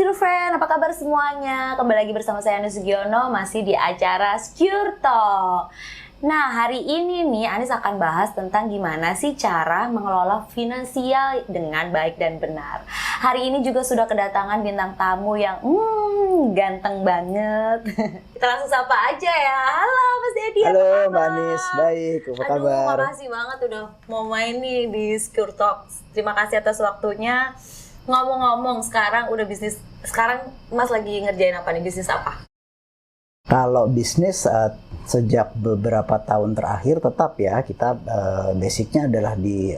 Secure Friend, apa kabar semuanya? Kembali lagi bersama saya Anu Sugiono, masih di acara Secure Talk. Nah, hari ini nih Anis akan bahas tentang gimana sih cara mengelola finansial dengan baik dan benar. Hari ini juga sudah kedatangan bintang tamu yang ganteng banget. Kita langsung sapa aja ya. Halo Mas Dedi, halo apa kabar? Mbak Anis, baik, apa kabar? Aduh, makasih banget udah mau main nih di Secure Talk. Terima kasih atas waktunya. Ngomong-ngomong, sekarang udah bisnis. Sekarang Mas lagi ngerjain apa nih? Bisnis apa? Kalau bisnis sejak beberapa tahun terakhir tetap ya kita basicnya adalah di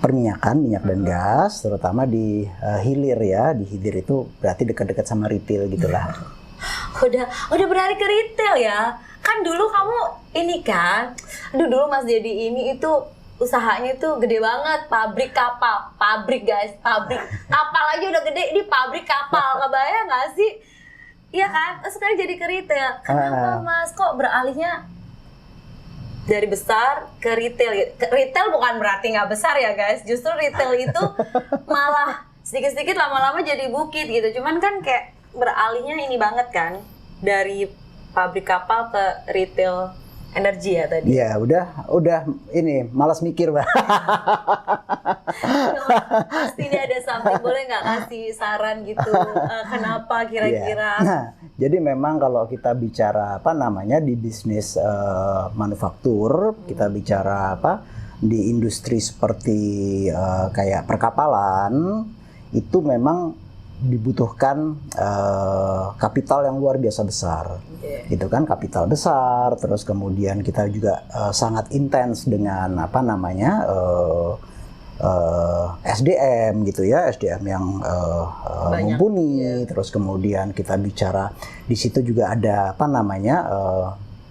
perminyakan, minyak dan gas, terutama di hilir ya. Di hilir itu berarti dekat-dekat sama retail gitulah. Udah beralih ke retail ya. Kan dulu kamu ini kan, dulu Mas Dedi ini itu usahanya tuh gede banget, pabrik kapal, pabrik kapal aja udah gede, di pabrik kapal, kebayang nggak sih? Iya kan, sekarang jadi ke retail. Kenapa Mas kok beralihnya dari besar ke retail? Retail bukan berarti nggak besar ya guys, justru retail itu malah sedikit-sedikit lama-lama jadi bukit gitu. Cuman kan kayak beralihnya ini banget kan, dari pabrik kapal ke retail energi ya tadi. Iya, udah ini malas mikir, Mbak. Pasti ini ada something, boleh nggak kasih saran gitu, kenapa kira-kira? Nah, jadi memang kalau kita bicara di bisnis manufaktur, kita bicara di industri seperti kayak perkapalan, itu memang dibutuhkan kapital yang luar biasa besar, gitu kan, kapital besar. Terus kemudian kita juga sangat intens dengan SDM gitu ya, SDM yang mumpuni. Terus kemudian kita bicara di situ juga ada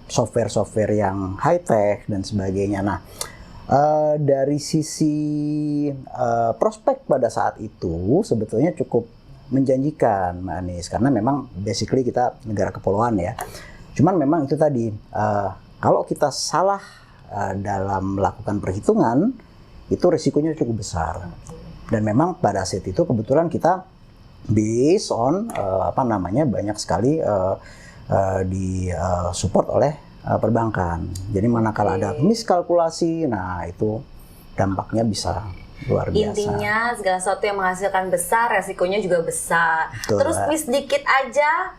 software-software yang high tech dan sebagainya. Nah, dari sisi prospek pada saat itu sebetulnya cukup menjanjikan, Mbak Anis, karena memang basically kita negara kepulauan ya. Cuman memang itu tadi, kalau kita salah dalam melakukan perhitungan, itu risikonya cukup besar. Dan memang pada saat itu kebetulan kita based on banyak sekali di support oleh perbankan. Jadi manakala ada miskalkulasi, nah itu dampaknya bisa luar biasa. Intinya segala sesuatu yang menghasilkan besar, resikonya juga besar. Betul, terus miss dikit aja,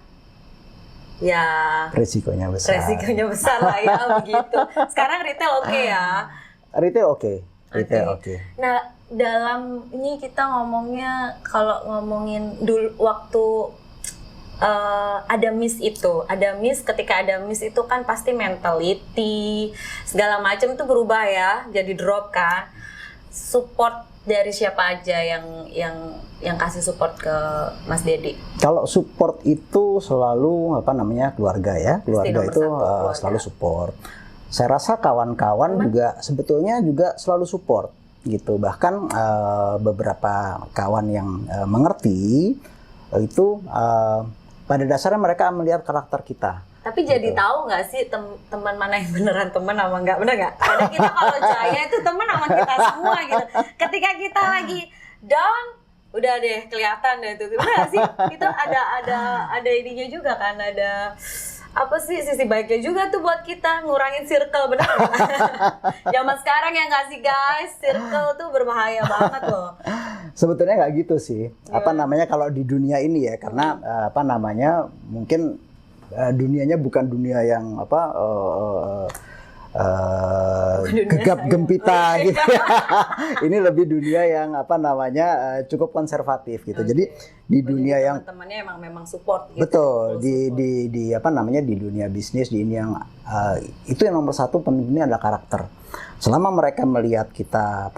ya resikonya besar. Resikonya besar lah ya begitu. Sekarang retail oke ya? Retail oke. Nah, dalam ini kita ngomongnya, kalau ngomongin dulu waktu ada miss ketika ada miss itu kan pasti mentality segala macam itu berubah ya, jadi drop kan. Support dari siapa aja yang kasih support ke Mas Dedi? Kalau support itu selalu keluarga ya, keluarga itu selalu support. Saya rasa kawan-kawan juga sebetulnya juga selalu support gitu. Bahkan beberapa kawan yang mengerti itu pada dasarnya mereka melihat karakter kita. Tapi jadi tahu nggak sih teman mana yang beneran teman sama nggak, bener nggak? Kadang kita kalau jaya itu teman sama kita semua gitu. Ketika kita lagi down, udah deh kelihatan deh itu. Bener nggak sih? Itu ada ininya juga kan, ada sisi baiknya juga tuh buat kita ngurangin circle, bener nggak? Zaman sekarang ya nggak sih guys, circle tuh berbahaya banget loh. Sebetulnya nggak gitu sih. Kalau di dunia ini ya, karena mungkin dunianya bukan dunia yang gegap gempita gitu. Ini lebih dunia yang cukup konservatif gitu. Jadi di dunia yang teman-temannya memang support gitu. Betul, di dunia bisnis, di ini yang itu yang nomor satu pentingnya adalah karakter. Selama mereka melihat kita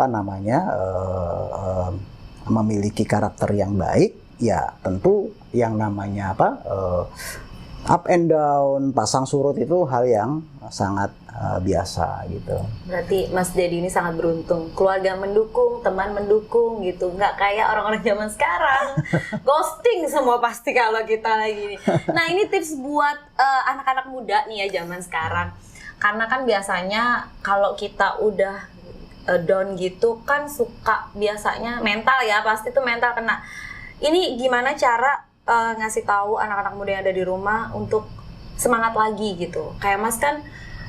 memiliki karakter yang baik, ya tentu yang namanya up and down, pasang surut itu hal yang sangat biasa gitu. Berarti Mas Dedi ini sangat beruntung, keluarga mendukung, teman mendukung gitu, nggak kayak orang-orang zaman sekarang ghosting semua pasti kalau kita lagi. Nah, ini tips buat anak-anak muda nih ya zaman sekarang, karena kan biasanya kalau kita udah down gitu kan suka biasanya mental ya, pasti tuh mental kena. ini gimana cara ngasih tahu anak-anak muda yang ada di rumah untuk semangat lagi gitu. Kayak Mas kan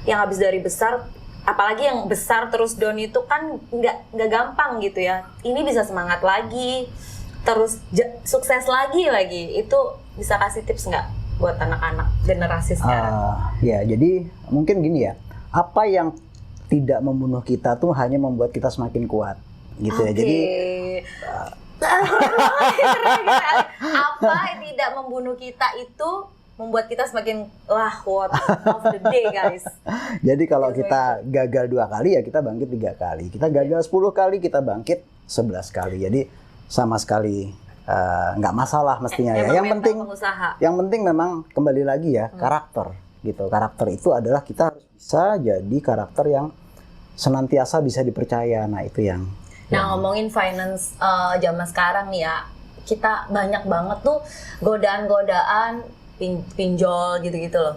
yang habis dari besar, apalagi yang besar terus down itu kan nggak gampang gitu ya. Ini bisa semangat lagi, terus sukses lagi. Itu bisa kasih tips nggak buat anak-anak generasi sekarang? Ya, jadi mungkin gini ya, apa yang tidak membunuh kita tuh hanya membuat kita semakin kuat, gitu ya. Jadi apa yang tidak membunuh kita itu membuat kita semakin quote of the day, guys. Jadi kalau kita gagal 2 kali ya kita bangkit 3 kali. Kita gagal 10 kali kita bangkit 11 kali. Jadi sama sekali nggak masalah mestinya ya. Yang penting memang kembali lagi ya karakter gitu. Karakter itu adalah kita harus bisa jadi karakter yang senantiasa bisa dipercaya. Nah itu yang. Nah ngomongin finance zaman sekarang nih ya, kita banyak banget tuh godaan-godaan pinjol gitu-gitu loh.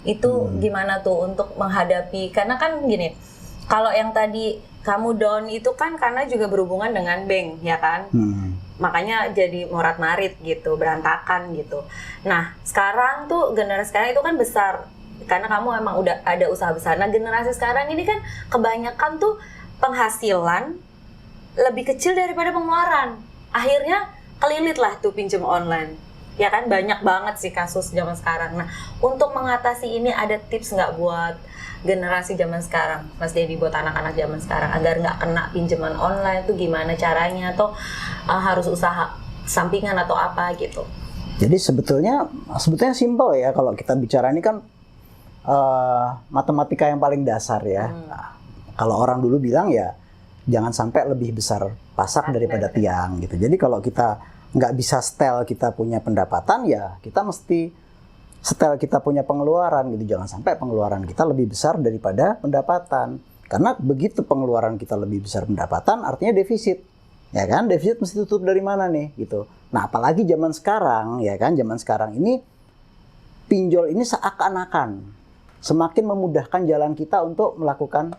Itu gimana tuh untuk menghadapi, karena kan gini, kalau yang tadi kamu down itu kan karena juga berhubungan dengan bank ya kan, makanya jadi morat-marit gitu, berantakan gitu. Nah sekarang tuh generasi sekarang itu kan besar, karena kamu emang udah ada usaha besar. Nah generasi sekarang ini kan kebanyakan tuh penghasilan lebih kecil daripada pengeluaran, akhirnya kelilit lah tuh pinjam online. Ya kan banyak banget sih kasus zaman sekarang. Nah untuk mengatasi ini ada tips nggak buat generasi zaman sekarang, Mas Dedi, buat anak-anak zaman sekarang agar nggak kena pinjaman online tuh gimana caranya, atau harus usaha sampingan atau apa gitu? Jadi sebetulnya simpel ya, kalau kita bicara ini kan matematika yang paling dasar ya. Kalau orang dulu bilang ya jangan sampai lebih besar pasak daripada tiang gitu. Jadi kalau kita nggak bisa setel kita punya pendapatan, ya kita mesti setel kita punya pengeluaran gitu. Jangan sampai pengeluaran kita lebih besar daripada pendapatan. Karena begitu pengeluaran kita lebih besar pendapatan, artinya defisit. Ya kan, defisit mesti tutup dari mana nih gitu. Nah, apalagi zaman sekarang, ya kan, zaman sekarang ini pinjol ini seakan-akan semakin memudahkan jalan kita untuk melakukan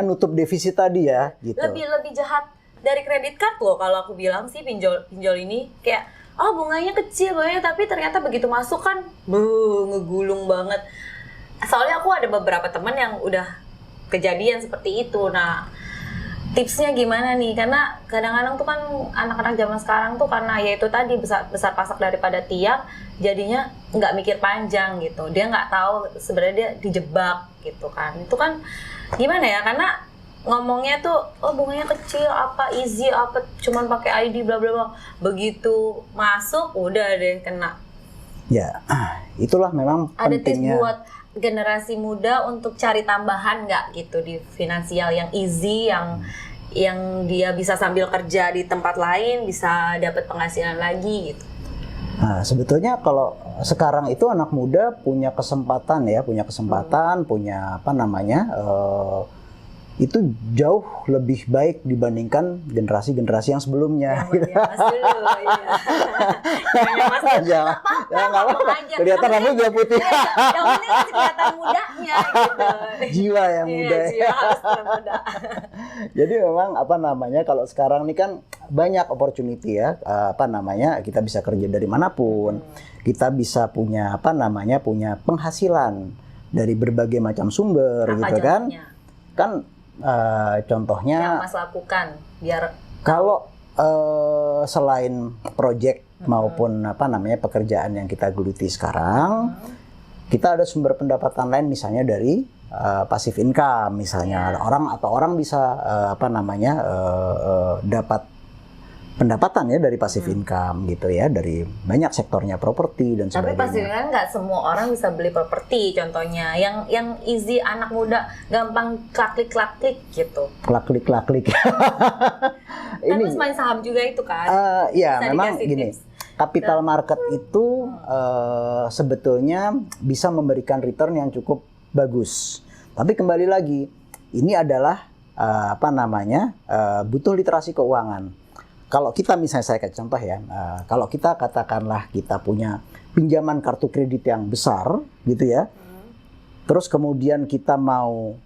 nutup defisit tadi ya gitu. Lebih jahat dari kredit card loh kalau aku bilang sih pinjol ini, kayak bunganya kecil banget, tapi ternyata begitu masuk kan ngegulung banget. Soalnya aku ada beberapa teman yang udah kejadian seperti itu. Nah tipsnya gimana nih, karena kadang-kadang tuh kan anak-anak zaman sekarang tuh karena ya itu tadi besar pasak daripada tiang, jadinya nggak mikir panjang gitu. Dia nggak tahu sebenarnya dia dijebak gitu kan. Itu kan gimana ya, karena ngomongnya tuh bunganya kecil, apa easy, apa cuman pakai ID bla bla bla. Begitu masuk udah deh kena. Ya, itulah memang ada pentingnya. Tips buat generasi muda untuk cari tambahan nggak gitu di finansial yang easy, yang dia bisa sambil kerja di tempat lain bisa dapat penghasilan lagi gitu. Nah, sebetulnya kalau sekarang itu anak muda punya kesempatan, punya itu jauh lebih baik dibandingkan generasi-generasi yang sebelumnya. Jangan apa-apa. Kelihatan rambut dia putih. Yang penting kan kelihatan mudanya gitu. Jiwa yang muda. Jiwa harus muda. Jadi memang kalau sekarang ini kan banyak opportunity ya. Kita bisa kerja dari manapun. Kita bisa punya punya penghasilan dari berbagai macam sumber gitu kan. Kan contohnya yang Mas lakukan biar kalau selain project maupun pekerjaan yang kita geluti sekarang, kita ada sumber pendapatan lain misalnya dari passive income misalnya. Orang bisa dapat pendapatan ya dari passive income gitu ya, dari banyak sektornya, properti dan sebagainya. Tapi passive income nggak semua orang bisa beli properti contohnya. Yang easy anak muda gampang klik gitu. Klik. Terus main saham juga itu kan? Ya memang gini. Capital market itu sebetulnya bisa memberikan return yang cukup bagus. Tapi kembali lagi, ini adalah butuh literasi keuangan. Kalau kita misalnya, saya kasih contoh ya, kalau kita katakanlah kita punya pinjaman kartu kredit yang besar gitu ya, terus kemudian kita mau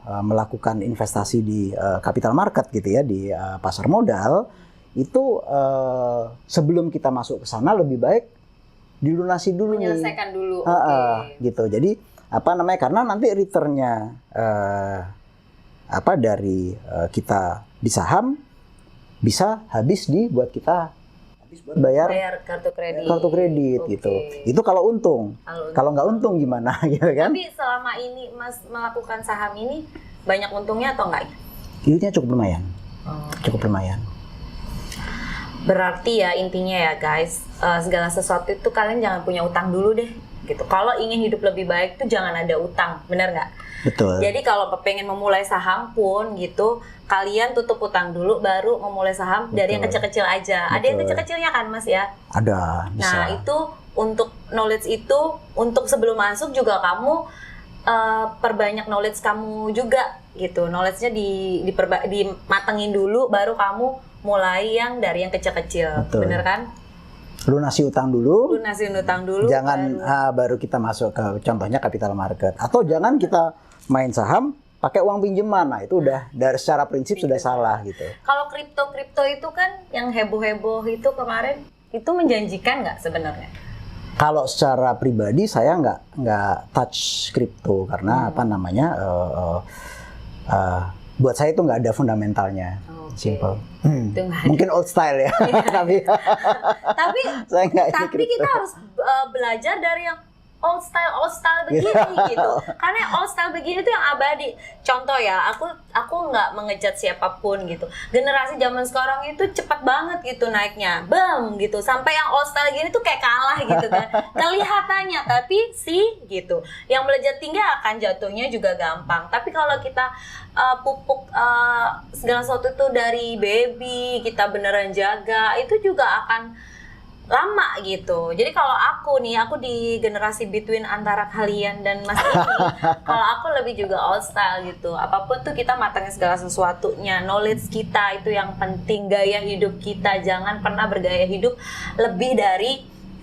melakukan investasi di capital market gitu ya, di pasar modal, itu sebelum kita masuk ke sana lebih baik dilunasi dulu nih. Menyelesaikan dulu. Oke. Gitu. Jadi karena nanti returnnya dari kita di saham bisa habis buat kita buat bayar kartu kredit gitu. Itu kalau untung. Kalau nggak untung gimana gitu kan? Tapi selama ini Mas melakukan saham ini banyak untungnya atau enggak? Yieldnya cukup lumayan. Cukup lumayan. Berarti ya intinya ya guys, segala sesuatu itu kalian jangan punya utang dulu deh gitu. Kalau ingin hidup lebih baik tuh jangan ada utang, benar nggak? Betul. Jadi kalau pengen memulai saham pun gitu, kalian tutup utang dulu baru memulai saham. Betul. Dari yang kecil-kecil aja. Betul. Ada yang kecil-kecilnya kan Mas ya? Ada, bisa. Nah itu untuk knowledge itu, untuk sebelum masuk juga kamu perbanyak knowledge kamu juga gitu. Knowledge-nya dimatengin dulu baru kamu mulai yang dari yang kecil-kecil. Betul. Bener kan? Lunasi utang dulu. Jangan baru kita masuk ke contohnya capital market. Atau jangan kita main saham pakai uang pinjaman. Nah, itu udah dari secara prinsip sudah salah gitu. Kalau kripto itu kan yang heboh-heboh itu kemarin itu menjanjikan nggak sebenarnya? Kalau secara pribadi saya nggak touch kripto karena buat saya itu nggak ada fundamentalnya. Simple. Mungkin old style ya. tapi kita harus belajar dari yang old style begini gitu. Karena old style begini itu yang abadi. Contoh ya, aku nggak mengejat siapapun gitu. Generasi zaman sekarang itu cepat banget gitu naiknya, bam gitu. Sampai yang old style gini tuh kayak kalah gitu kan. Kelihatannya, tapi gitu. Yang melejit tinggi akan jatuhnya juga gampang. Tapi kalau kita pupuk segala sesuatu itu dari baby, kita beneran jaga, itu juga akan lama gitu. Jadi kalau aku di generasi between antara kalian dan Mas ini, kalau aku lebih juga old style gitu. Apapun tuh kita matangin segala sesuatunya, knowledge kita itu yang penting, gaya hidup kita jangan pernah bergaya hidup lebih dari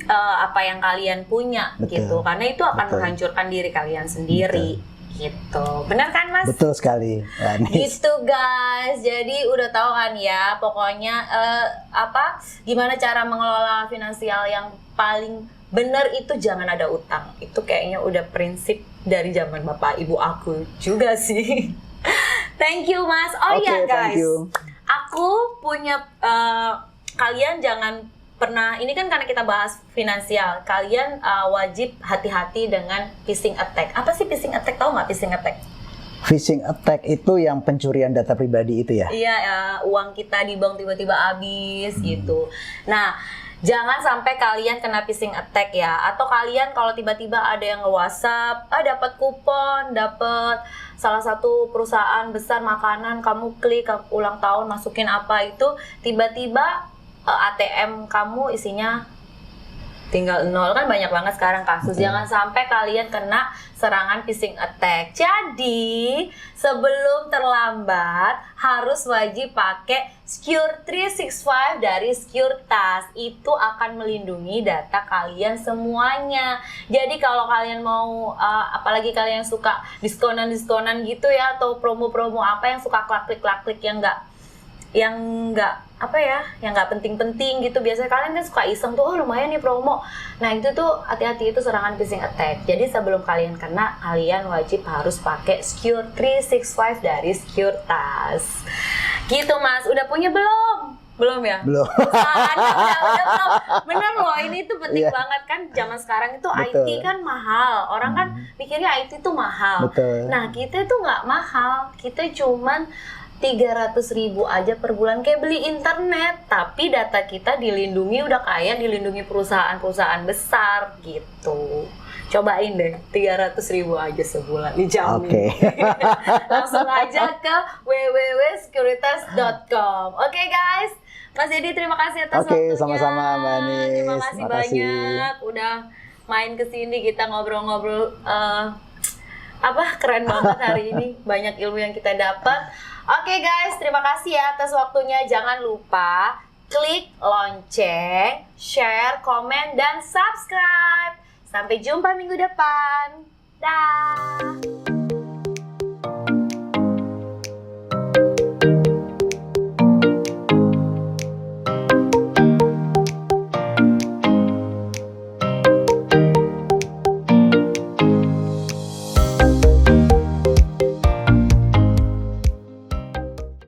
apa yang kalian punya. Betul. Gitu. Karena itu akan menghancurkan diri kalian sendiri. Betul. Gitu. Benar kan Mas? Betul sekali. Gitu guys. Jadi udah tahu kan ya pokoknya gimana cara mengelola finansial yang paling benar itu jangan ada utang. Itu kayaknya udah prinsip dari zaman bapak ibu aku juga sih. Thank you Mas. Iya guys. Aku punya kalian jangan pernah, ini kan karena kita bahas finansial, kalian wajib hati-hati dengan phishing attack. Apa sih phishing attack? Tahu nggak phishing attack? Phishing attack itu yang pencurian data pribadi itu ya? Iya, uang kita di bank tiba-tiba habis gitu. Nah, jangan sampai kalian kena phishing attack ya. Atau kalian kalau tiba-tiba ada yang nge-WhatsApp, dapat kupon, dapat salah satu perusahaan besar makanan, kamu klik ulang tahun masukin apa itu, tiba-tiba ATM kamu isinya tinggal 0, kan banyak banget sekarang kasus. Jangan sampai kalian kena serangan phishing attack. Jadi sebelum terlambat harus wajib pakai Secure 365 dari Securitas. Itu akan melindungi data kalian semuanya. Jadi kalau kalian mau apalagi kalian yang suka diskonan gitu ya, atau promo-promo apa yang suka klik-klik yang nggak penting-penting gitu, biasanya kalian kan suka iseng tuh, lumayan nih promo. Nah itu tuh hati-hati, itu serangan phishing attack. Jadi sebelum kalian kena, kalian wajib harus pakai Secure 365 dari Securitas. Gitu Mas, udah punya belum? Belum ya? Belum. Udah belum. Bener loh, ini tuh penting banget kan. Zaman sekarang itu IT kan mahal. Orang kan mikirnya IT tuh mahal. Betul. Nah kita tuh nggak mahal. Kita cuman 300.000 aja per bulan, kayak beli internet, tapi data kita dilindungi, udah kayak dilindungi perusahaan-perusahaan besar gitu. Cobain deh, 300.000 aja sebulan, dijamin. Langsung aja ke www.securitas.com. Oke guys, Mas Edi terima kasih atas waktunya. Sama-sama Mbak Anis. Terima kasih banyak udah main kesini, kita ngobrol-ngobrol keren banget hari ini, banyak ilmu yang kita dapat. Oke guys, terima kasih ya atas waktunya. Jangan lupa klik lonceng, share, komen, dan subscribe. Sampai jumpa minggu depan. Dah.